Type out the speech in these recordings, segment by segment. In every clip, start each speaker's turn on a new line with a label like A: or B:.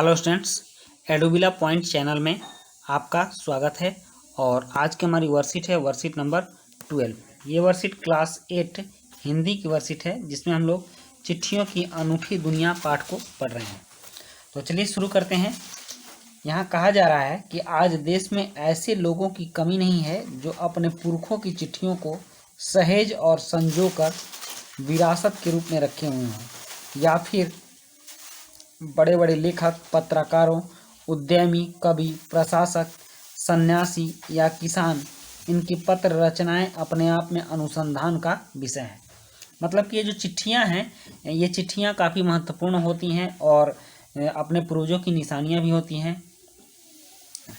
A: Hello students, एडोबिला point channel में आपका स्वागत है। और आज की हमारी वर्कशीट है वर्कशीट नंबर 12। ये वर्कशीट क्लास 8 हिंदी की वर्कशीट है, जिसमें हम लोग चिट्ठियों की अनूठी दुनिया पाठ को पढ़ रहे हैं। तो चलिए शुरू करते हैं। यहाँ कहा जा रहा है कि आज देश में ऐसे लोगों की कमी नहीं है जो अपने पुरखों की चिट्ठियों को सहेज और संजो कर विरासत के रूप में रखे हुए हैं, या फिर बड़े बड़े लेखक, पत्रकारों, उद्यमी, कवि, प्रशासक, सन्यासी या किसान, इनकी पत्र रचनाएं अपने आप में अनुसंधान का विषय है। मतलब कि ये जो चिट्ठियां हैं, ये चिट्ठियां काफ़ी महत्वपूर्ण होती हैं और अपने पूर्वजों की निशानियां भी होती हैं।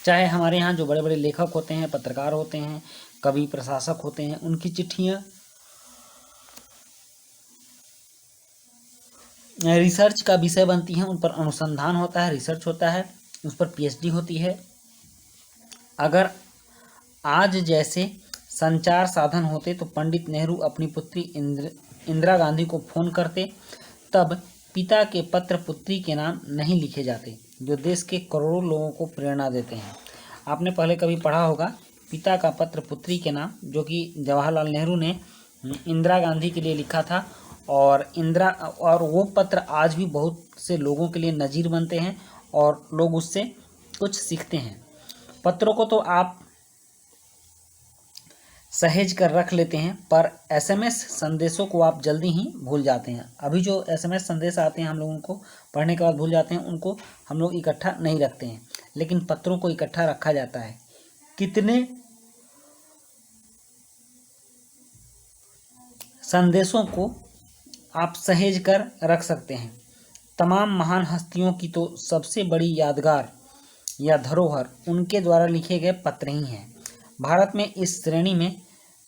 A: चाहे हमारे यहाँ जो बड़े बड़े लेखक होते हैं, पत्रकार होते हैं, कवि, प्रशासक होते हैं, उनकी चिट्ठियाँ रिसर्च का विषय बनती हैं, उन पर अनुसंधान होता है, रिसर्च होता है, उस पर पीएचडी होती है। अगर आज जैसे संचार साधन होते तो पंडित नेहरू अपनी पुत्री इंदिरा गांधी को फ़ोन करते, तब पिता के पत्र पुत्री के नाम नहीं लिखे जाते, जो देश के करोड़ों लोगों को प्रेरणा देते हैं। आपने पहले कभी पढ़ा होगा पिता का पत्र पुत्री के नाम, जो कि जवाहरलाल नेहरू ने इंदिरा गांधी के लिए लिखा था। और वो पत्र आज भी बहुत से लोगों के लिए नज़ीर बनते हैं और लोग उससे कुछ सीखते हैं। पत्रों को तो आप सहेज कर रख लेते हैं, पर एसएमएस संदेशों को आप जल्दी ही भूल जाते हैं। अभी जो एसएमएस संदेश आते हैं हम लोगों को पढ़ने के बाद भूल जाते हैं, उनको हम लोग इकट्ठा नहीं रखते हैं, लेकिन पत्रों को इकट्ठा रखा जाता है। कितने संदेशों को आप सहेज कर रख सकते हैं। तमाम महान हस्तियों की तो सबसे बड़ी यादगार या धरोहर उनके द्वारा लिखे गए पत्र ही हैं। भारत में इस श्रेणी में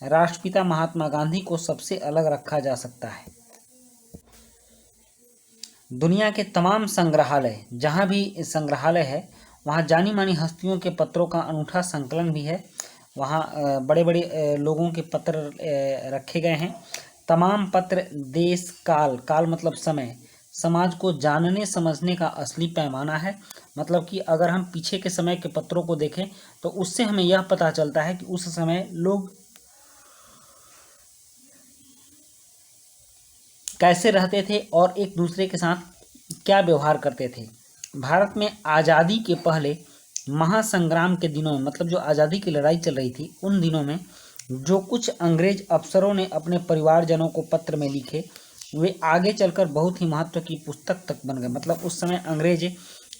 A: राष्ट्रपिता महात्मा गांधी को सबसे अलग रखा जा सकता है। दुनिया के तमाम संग्रहालय, जहाँ भी संग्रहालय है, वहाँ जानी मानी हस्तियों के पत्रों का अनूठा संकलन भी है। वहाँ बड़े बड़े लोगों के पत्र रखे गए हैं। तमाम पत्र देश, काल, काल मतलब समय, समाज को जानने समझने का असली पैमाना है। मतलब कि अगर हम पीछे के समय के पत्रों को देखें तो उससे हमें यह पता चलता है कि उस समय लोग कैसे रहते थे और एक दूसरे के साथ क्या व्यवहार करते थे। भारत में आज़ादी के पहले महासंग्राम के दिनों में, मतलब जो आज़ादी की लड़ाई चल रही थी उन दिनों में, जो कुछ अंग्रेज अफसरों ने अपने परिवारजनों को पत्र में लिखे, वे आगे चलकर बहुत ही महत्व की पुस्तक तक बन गए। मतलब उस समय अंग्रेज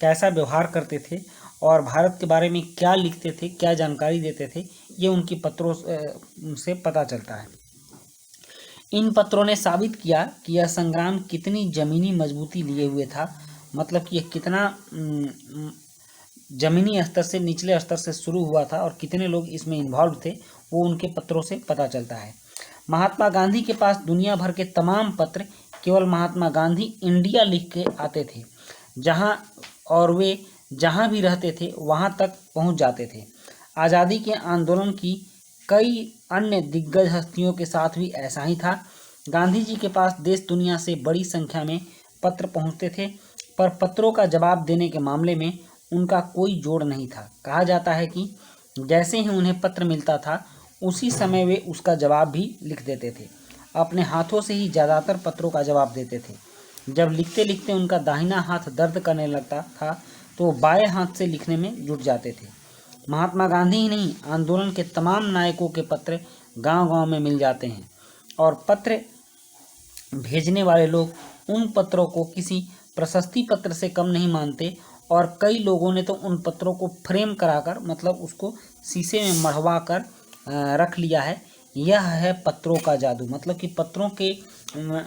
A: कैसा व्यवहार करते थे और भारत के बारे में क्या लिखते थे, क्या जानकारी देते थे, ये उनकी पत्रों से पता चलता है। इन पत्रों ने साबित किया कि यह संग्राम कितनी ज़मीनी मजबूती लिए हुए था। मतलब कि यह कितना ज़मीनी स्तर से, निचले स्तर से शुरू हुआ था और कितने लोग इसमें इन्वॉल्व थे, वो उनके पत्रों से पता चलता है। महात्मा गांधी के पास दुनिया भर के तमाम पत्र केवल महात्मा गांधी इंडिया लिख के आते थे, और वे जहाँ भी रहते थे वहाँ तक पहुँच जाते थे। आज़ादी के आंदोलन की कई अन्य दिग्गज हस्तियों के साथ भी ऐसा ही था। गांधी जी के पास देश दुनिया से बड़ी संख्या में पत्र पहुँचते थे, पर पत्रों का जवाब देने के मामले में उनका कोई जोड़ नहीं था। कहा जाता है कि जैसे ही उन्हें पत्र मिलता था उसी समय वे उसका जवाब भी लिख देते थे। अपने हाथों से ही ज़्यादातर पत्रों का जवाब देते थे। जब लिखते लिखते उनका दाहिना हाथ दर्द करने लगता था तो बाएं हाथ से लिखने में जुट जाते थे। महात्मा गांधी ही नहीं, आंदोलन के तमाम नायकों के पत्र गांव-गांव में मिल जाते हैं, और पत्र भेजने वाले लोग उन पत्रों को किसी प्रशस्ति पत्र से कम नहीं मानते। और कई लोगों ने तो उन पत्रों को फ्रेम कराकर, मतलब उसको शीशे में मढ़वा कर रख लिया है। यह है पत्रों का जादू। मतलब कि पत्रों के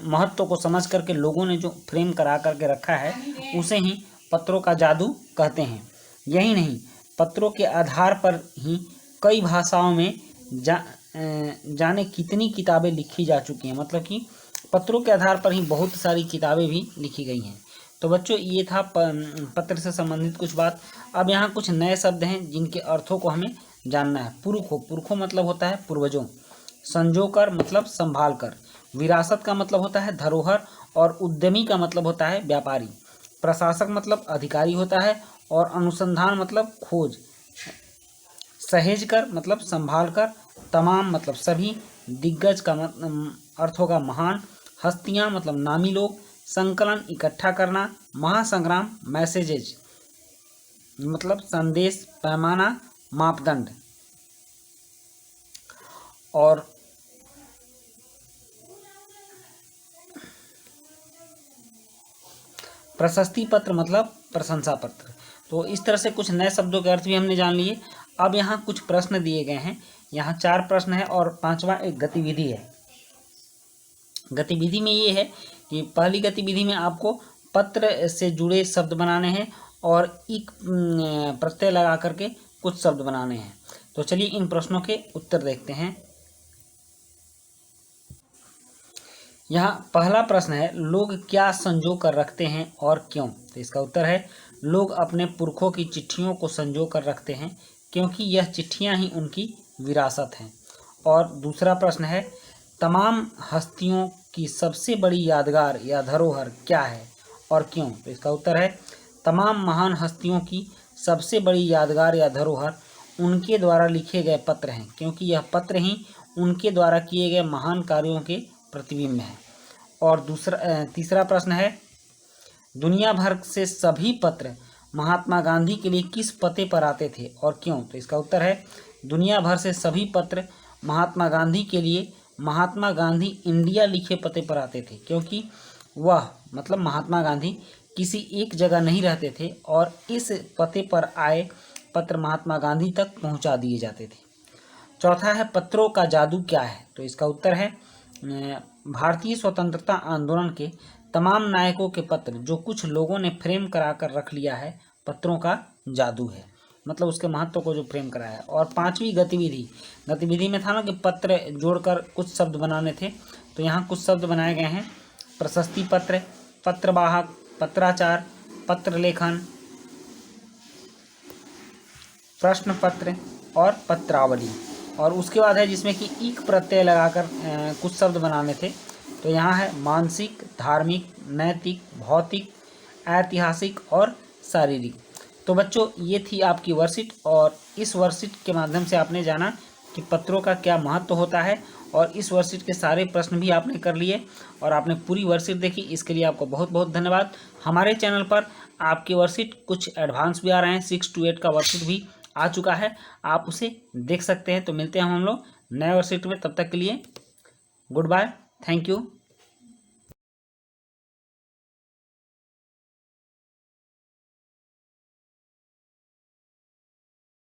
A: महत्व को समझ करके लोगों ने जो फ्रेम करा करके रखा है उसे ही पत्रों का जादू कहते हैं। यही नहीं, पत्रों के आधार पर ही कई भाषाओं में जाने कितनी किताबें लिखी जा चुकी हैं। मतलब कि पत्रों के आधार पर ही बहुत सारी किताबें भी लिखी गई हैं। तो बच्चों, ये था पत्र से संबंधित कुछ बात। अब यहाँ कुछ नए शब्द हैं जिनके अर्थों को हमें जानना है। पुरखों मतलब होता है पूर्वजों। संजोकर मतलब संभाल कर। विरासत का मतलब होता है धरोहर, और उद्यमी का मतलब होता है व्यापारी। प्रशासक मतलब अधिकारी होता है, और अनुसंधान मतलब खोज, सहेज कर मतलब संभाल कर, तमाम मतलब सभी, दिग्गज का अर्थ होगा महान, हस्तियां मतलब नामी लोग, संकलन इकट्ठा करना, महासंग्राम मैसेजेज मतलब संदेश, पैमाना मापदंड, और प्रशस्ति पत्र मतलब प्रशंसा पत्र। तो इस तरह से कुछ नए शब्दों के अर्थ भी हमने जान लिए। अब यहाँ कुछ प्रश्न दिए गए हैं, यहाँ 4 प्रश्न है और 5वां एक गतिविधि है। गतिविधि में ये है कि पहली गतिविधि में आपको पत्र से जुड़े शब्द बनाने हैं और एक प्रत्यय लगा करके कुछ शब्द बनाने हैं। तो चलिए इन प्रश्नों के उत्तर देखते हैं। यहाँ पहला प्रश्न है, लोग क्या संजो कर रखते हैं और क्यों? तो इसका उत्तर है, लोग अपने पुरखों की चिट्ठियों को संजो कर रखते हैं क्योंकि यह चिट्ठियां ही उनकी विरासत हैं। और दूसरा प्रश्न है, तमाम हस्तियों की सबसे बड़ी यादगार या धरोहर क्या है और क्यों? तो इसका उत्तर है, तमाम महान हस्तियों की सबसे बड़ी यादगार या धरोहर उनके द्वारा लिखे गए पत्र हैं, क्योंकि यह पत्र ही उनके द्वारा किए गए महान कार्यों के प्रतिबिंब है। और तीसरा प्रश्न है, दुनिया भर से सभी पत्र महात्मा गांधी के लिए किस पते पर आते थे और क्यों? तो इसका उत्तर है, दुनिया भर से सभी पत्र महात्मा गांधी के लिए महात्मा गांधी इंडिया लिखे पते पर आते थे, क्योंकि वह मतलब महात्मा गांधी किसी एक जगह नहीं रहते थे और इस पते पर आए पत्र महात्मा गांधी तक पहुंचा दिए जाते थे। चौथा है, पत्रों का जादू क्या है? तो इसका उत्तर है, भारतीय स्वतंत्रता आंदोलन के तमाम नायकों के पत्र जो कुछ लोगों ने फ्रेम करा कर रख लिया है, पत्रों का जादू है, मतलब उसके महत्व को जो फ्रेम कराया है। और 5वीं गतिविधि में था ना कि पत्र जोड़कर कुछ शब्द बनाने थे, तो यहाँ कुछ शब्द बनाए गए हैं, प्रशस्ति पत्र, पत्रवाहक, पत्राचार, पत्र लेखन, प्रश्न पत्र और पत्रावली। और उसके बाद है जिसमें कि एक प्रत्यय लगाकर कुछ शब्द बनाने थे, तो यहाँ है मानसिक, धार्मिक, नैतिक, भौतिक, ऐतिहासिक और शारीरिक। तो बच्चों ये थी आपकी वर्कशीट, और इस वर्कशीट के माध्यम से आपने जाना कि पत्रों का क्या महत्व होता है, और इस वर्कशीट के सारे प्रश्न भी आपने कर लिए और आपने पूरी वर्कशीट देखी। इसके लिए आपको बहुत बहुत धन्यवाद। हमारे चैनल पर आपकी वर्कशीट कुछ एडवांस भी आ रहे हैं, 6 to 8 का वर्कशीट भी आ चुका है, आप उसे देख सकते हैं। तो मिलते हैं हम लोग नए वर्कशीट में, तब तक के लिए गुड बाय, थैंक यू।